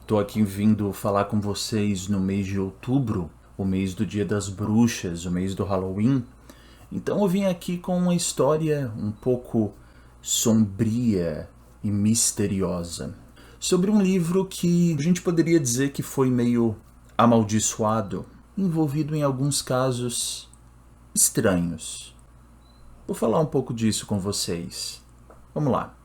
Estou aqui vindo falar com vocês no mês de outubro, o mês do Dia das Bruxas, o mês do Halloween. Então eu vim aqui com uma história um pouco sombria e misteriosa sobre um livro que a gente poderia dizer que foi meio amaldiçoado, envolvido em alguns casos estranhos. Vou falar um pouco disso com vocês. Vamos lá.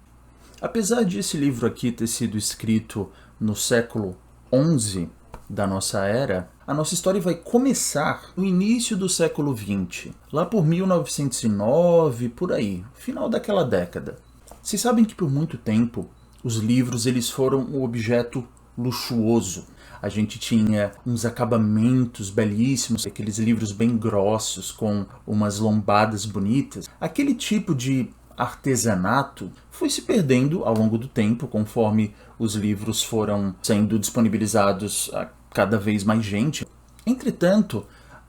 Apesar de esse livro aqui ter sido escrito no século XI da nossa era, a nossa história vai começar no início do século XX, lá por 1909, por aí, final daquela década. Vocês sabem que por muito tempo os livros eles foram um objeto luxuoso. A gente tinha uns acabamentos belíssimos, aqueles livros bem grossos com umas lombadas bonitas. Aquele tipo de artesanato foi se perdendo ao longo do tempo, conforme os livros foram sendo disponibilizados a cada vez mais gente. Entretanto,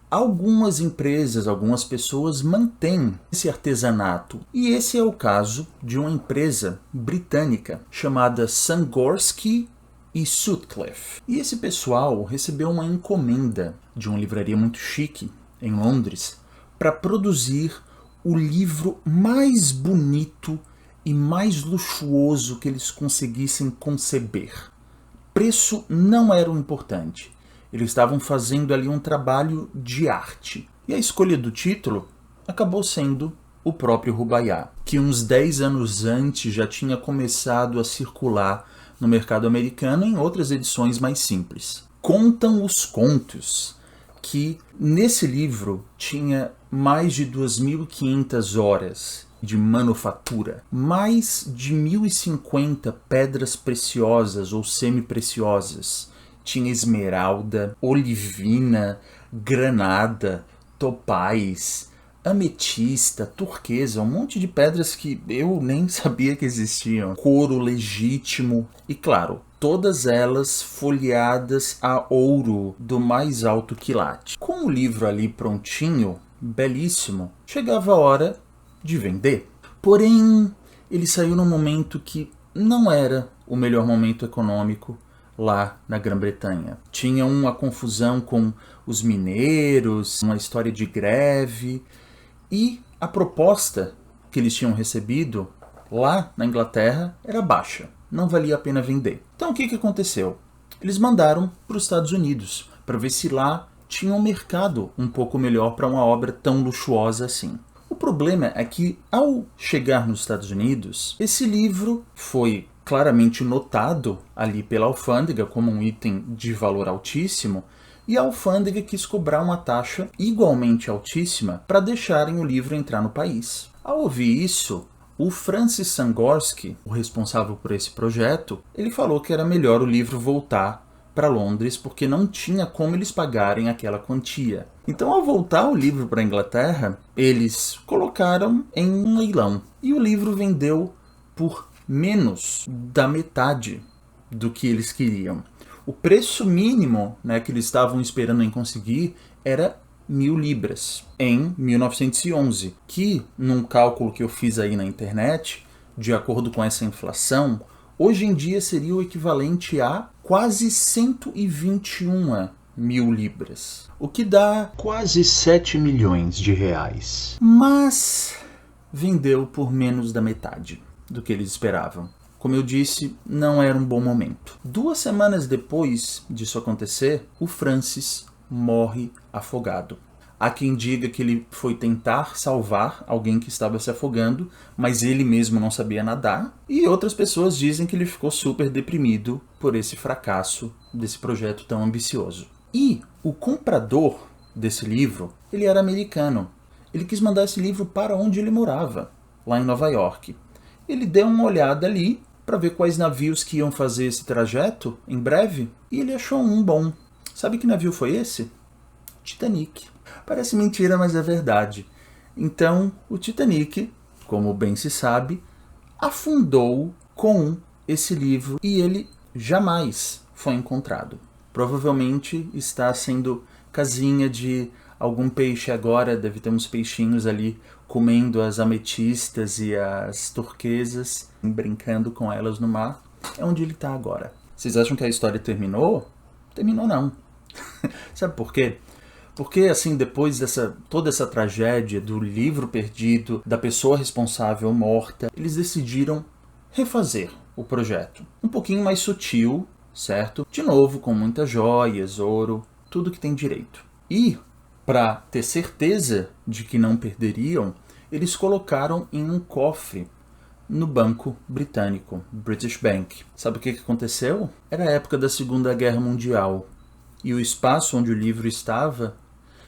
algumas empresas, algumas pessoas mantêm esse artesanato. E esse é o caso de uma empresa britânica chamada Sangorski e Sutcliffe. E esse pessoal recebeu uma encomenda de uma livraria muito chique em Londres para produzir o livro mais bonito e mais luxuoso que eles conseguissem conceber. Preço não era o importante. Eles estavam fazendo ali um trabalho de arte. E a escolha do título acabou sendo o próprio Rubaiyat, que uns 10 anos antes já tinha começado a circular no mercado americano em outras edições mais simples. Contam os contos que nesse livro tinha mais de 2.500 horas de manufatura, mais de 1.050 pedras preciosas ou semi-preciosas. Tinha esmeralda, olivina, granada, topaz, ametista, turquesa, um monte de pedras que eu nem sabia que existiam. Couro legítimo e, claro, todas elas folheadas a ouro do mais alto quilate. Com o livro ali prontinho, belíssimo, chegava a hora de vender. Porém, ele saiu num momento que não era o melhor momento econômico lá na Grã-Bretanha. Tinha uma confusão com os mineiros, uma história de greve, e a proposta que eles tinham recebido lá na Inglaterra era baixa, não valia a pena vender. Então o que aconteceu? Eles mandaram para os Estados Unidos para ver se lá tinha um mercado um pouco melhor para uma obra tão luxuosa assim. O problema é que, ao chegar nos Estados Unidos, esse livro foi claramente notado ali pela alfândega como um item de valor altíssimo, e a alfândega quis cobrar uma taxa igualmente altíssima para deixarem o livro entrar no país. Ao ouvir isso, o Francis Sangorski, o responsável por esse projeto, ele falou que era melhor o livro voltar para Londres porque não tinha como eles pagarem aquela quantia. Então, ao voltar o livro para a Inglaterra, eles colocaram em um leilão e o livro vendeu por menos da metade do que eles queriam. O preço mínimo, que eles estavam esperando em conseguir era 1.000 libras em 1911, que num cálculo que eu fiz aí na internet, de acordo com essa inflação, hoje em dia seria o equivalente a quase 121.000 libras, o que dá quase 7 milhões de reais. Mas vendeu por menos da metade do que eles esperavam. Como eu disse, não era um bom momento. 2 semanas depois disso acontecer, o Francis morre afogado. Há quem diga que ele foi tentar salvar alguém que estava se afogando, mas ele mesmo não sabia nadar. E outras pessoas dizem que ele ficou super deprimido por esse fracasso desse projeto tão ambicioso. E o comprador desse livro, ele era americano. Ele quis mandar esse livro para onde ele morava, lá em Nova York. Ele deu uma olhada ali para ver quais navios que iam fazer esse trajeto em breve, e ele achou um bom. Sabe que navio foi esse? Titanic. Parece mentira, mas é verdade. Então, o Titanic, como bem se sabe, afundou com esse livro e ele jamais foi encontrado. Provavelmente está sendo casinha de algum peixe agora, deve ter uns peixinhos ali comendo as ametistas e as turquesas, brincando com elas no mar. É onde ele está agora. Vocês acham que a história terminou? Terminou não. Sabe por quê? Porque, assim, depois toda essa tragédia do livro perdido, da pessoa responsável morta, eles decidiram refazer o projeto. Um pouquinho mais sutil, certo? De novo, com muitas joias, ouro, tudo que tem direito. E, para ter certeza de que não perderiam, eles colocaram em um cofre no banco britânico, British Bank. Sabe o que aconteceu? Era a época da Segunda Guerra Mundial. E o espaço onde o livro estava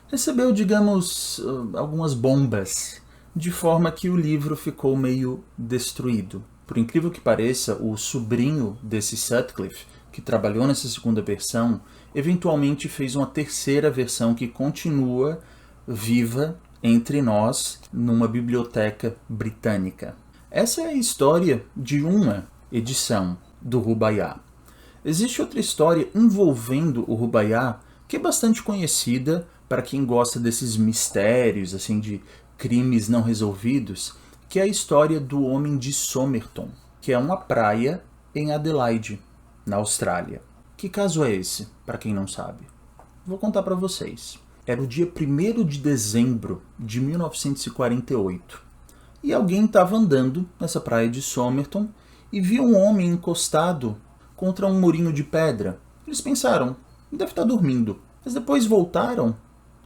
recebeu, digamos, algumas bombas, de forma que o livro ficou meio destruído. Por incrível que pareça, o sobrinho desse Sutcliffe, que trabalhou nessa segunda versão, eventualmente fez uma terceira versão que continua viva entre nós numa biblioteca britânica. Essa é a história de uma edição do Rubaiyat. Existe outra história envolvendo o Rubaiyat que é bastante conhecida para quem gosta desses mistérios, assim, de crimes não resolvidos, que é a história do Homem de Somerton, que é uma praia em Adelaide, na Austrália. Que caso é esse, para quem não sabe? Vou contar para vocês. Era o dia 1º de dezembro de 1948. E alguém estava andando nessa praia de Somerton e viu um homem encostado contra um murinho de pedra. Eles pensaram, deve estar dormindo. Mas depois voltaram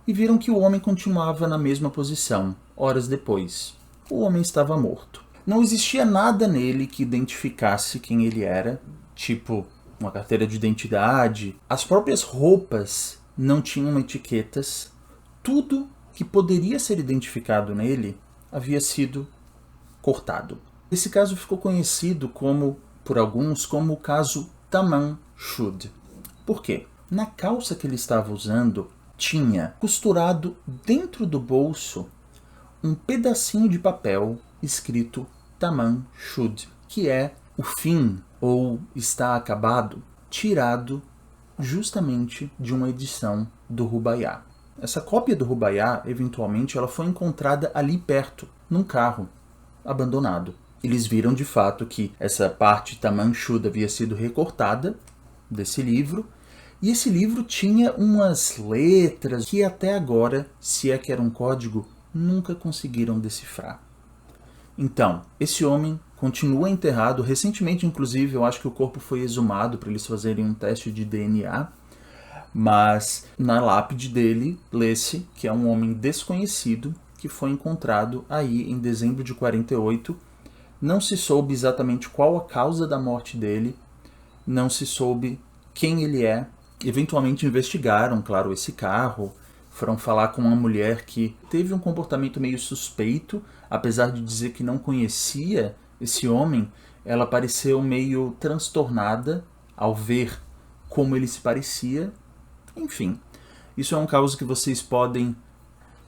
e viram que o homem continuava na mesma posição, horas depois. O homem estava morto. Não existia nada nele que identificasse quem ele era, tipo uma carteira de identidade. As próprias roupas não tinham etiquetas. Tudo que poderia ser identificado nele havia sido cortado. Esse caso ficou conhecido por alguns como o caso Taman Shud. Por quê? Na calça que ele estava usando, tinha costurado dentro do bolso um pedacinho de papel escrito Taman Shud, que é o fim, ou está acabado, tirado justamente de uma edição do Rubaiyat. Essa cópia do Rubaiyat, eventualmente, ela foi encontrada ali perto, num carro, abandonado. Eles viram de fato que essa parte Taman Shud havia sido recortada desse livro, e esse livro tinha umas letras que até agora, se é que era um código, nunca conseguiram decifrar. Então, esse homem continua enterrado. Recentemente, inclusive, eu acho que o corpo foi exumado para eles fazerem um teste de DNA, mas na lápide dele lê-se que é um homem desconhecido que foi encontrado aí em dezembro de 48. Não se soube exatamente qual a causa da morte dele, não se soube quem ele é. Eventualmente investigaram, claro, esse carro, foram falar com uma mulher que teve um comportamento meio suspeito, apesar de dizer que não conhecia esse homem, ela pareceu meio transtornada ao ver como ele se parecia. Enfim, isso é um caso que vocês podem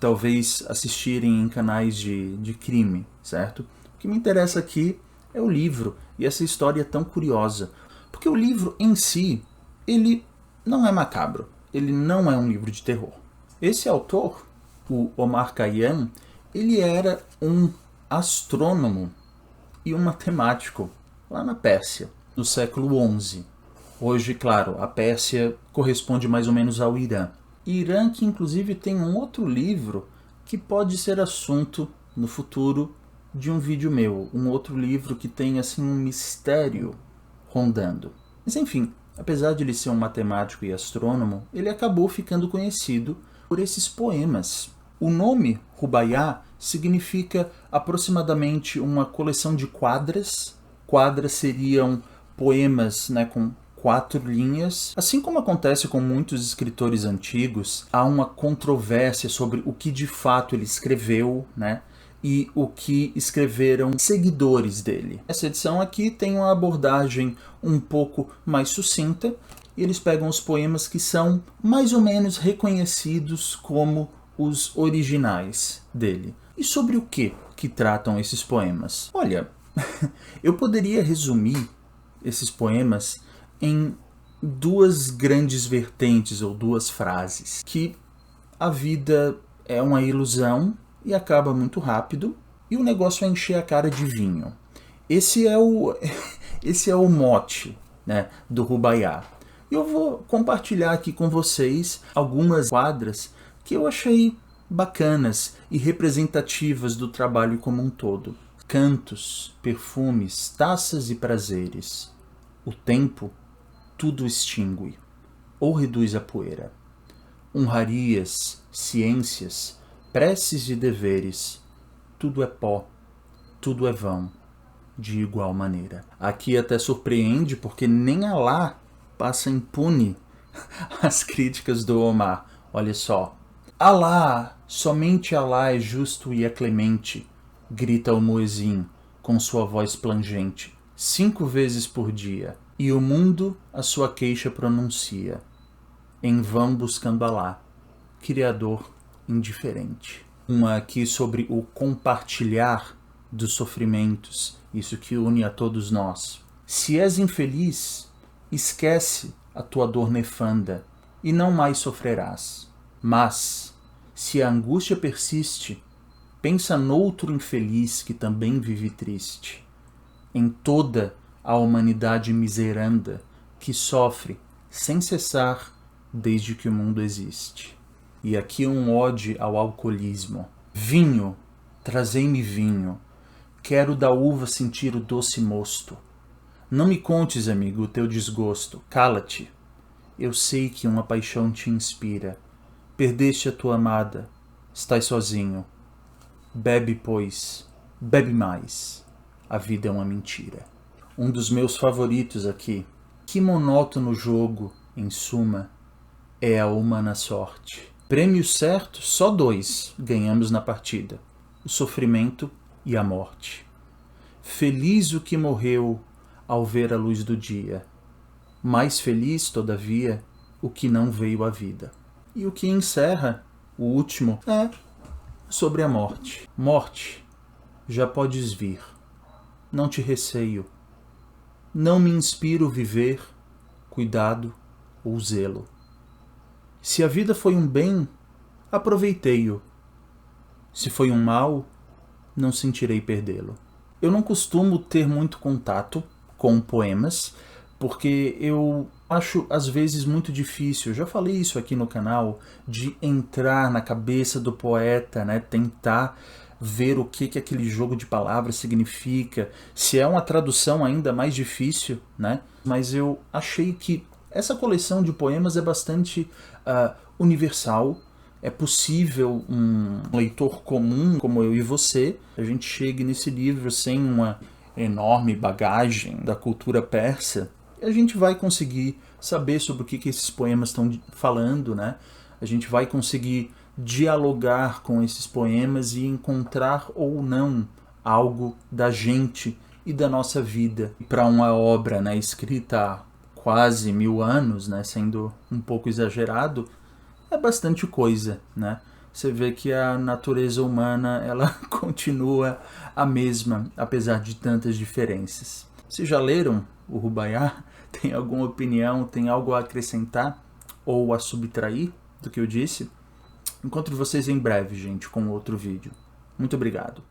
talvez assistirem em canais de crime, certo? O que me interessa aqui é o livro e essa história tão curiosa, porque o livro em si, ele não é macabro, ele não é um livro de terror. Esse autor, o Omar Khayyam, ele era um astrônomo e um matemático lá na Pérsia, no século XI. Hoje, claro, a Pérsia corresponde mais ou menos ao Irã. Irã que inclusive tem um outro livro que pode ser assunto no futuro de um vídeo meu, um outro livro que tem assim um mistério rondando. Mas enfim, apesar de ele ser um matemático e astrônomo, ele acabou ficando conhecido por esses poemas. O nome Rubaiyat significa aproximadamente uma coleção de quadras. Quadras seriam poemas, né, com 4 linhas. Assim como acontece com muitos escritores antigos, há uma controvérsia sobre o que de fato ele escreveu, né, e o que escreveram seguidores dele. Essa edição aqui tem uma abordagem um pouco mais sucinta, e eles pegam os poemas que são mais ou menos reconhecidos como os originais dele. E sobre o que tratam esses poemas? Olha, eu poderia resumir esses poemas em 2 grandes vertentes ou 2 frases, que a vida é uma ilusão e acaba muito rápido, e o negócio é encher a cara de vinho. Esse é o mote né, do Rubaiyat. Eu vou compartilhar aqui com vocês algumas quadras que eu achei bacanas e representativas do trabalho como um todo. Cantos, perfumes, taças e prazeres. O tempo tudo extingue ou reduz a poeira. Honrarias, ciências, preces e deveres, tudo é pó, tudo é vão, de igual maneira. Aqui até surpreende porque nem Alá passa impune as críticas do Omar. Olha só. Alá, somente Alá é justo e é clemente, grita o muezim com sua voz plangente, 5 vezes por dia, e o mundo a sua queixa pronuncia, em vão buscando Alá, Criador indiferente. Uma aqui sobre o compartilhar dos sofrimentos, isso que une a todos nós. Se és infeliz, esquece a tua dor nefanda e não mais sofrerás. Mas, se a angústia persiste, pensa noutro infeliz que também vive triste, em toda a humanidade miseranda que sofre sem cessar desde que o mundo existe. E aqui um ode ao alcoolismo. Vinho, trazei-me vinho, quero da uva sentir o doce mosto. Não me contes, amigo, o teu desgosto, cala-te. Eu sei que uma paixão te inspira. Perdeste a tua amada, estás sozinho. Bebe, pois, bebe mais. A vida é uma mentira. Um dos meus favoritos aqui. Que monótono jogo, em suma, é a humana sorte. Prêmio certo, só 2 ganhamos na partida. O sofrimento e a morte. Feliz o que morreu ao ver a luz do dia. Mais feliz, todavia, o que não veio à vida. E o que encerra, o último, é sobre a morte. Morte, já podes vir. Não te receio. Não me inspiro viver, cuidado ou zelo. Se a vida foi um bem, aproveitei-o. Se foi um mal, não sentirei perdê-lo. Eu não costumo ter muito contato com poemas, porque eu acho às vezes muito difícil, já falei isso aqui no canal, de entrar na cabeça do poeta, né? Tentar ver o que aquele jogo de palavras significa, se é uma tradução ainda mais difícil, né? Mas eu achei que essa coleção de poemas é bastante universal. É possível um leitor comum como eu e você, a gente chegue nesse livro sem uma enorme bagagem da cultura persa, a gente vai conseguir saber sobre o que esses poemas estão falando, né? A gente vai conseguir dialogar com esses poemas e encontrar ou não algo da gente e da nossa vida. Para uma obra, né, escrita há quase 1000 anos, né, sendo um pouco exagerado, é bastante coisa, né? Você vê que a natureza humana ela continua a mesma, apesar de tantas diferenças. Vocês já leram o Rubaiyat? Tem alguma opinião, tem algo a acrescentar ou a subtrair do que eu disse? Encontro vocês em breve, gente, com outro vídeo. Muito obrigado.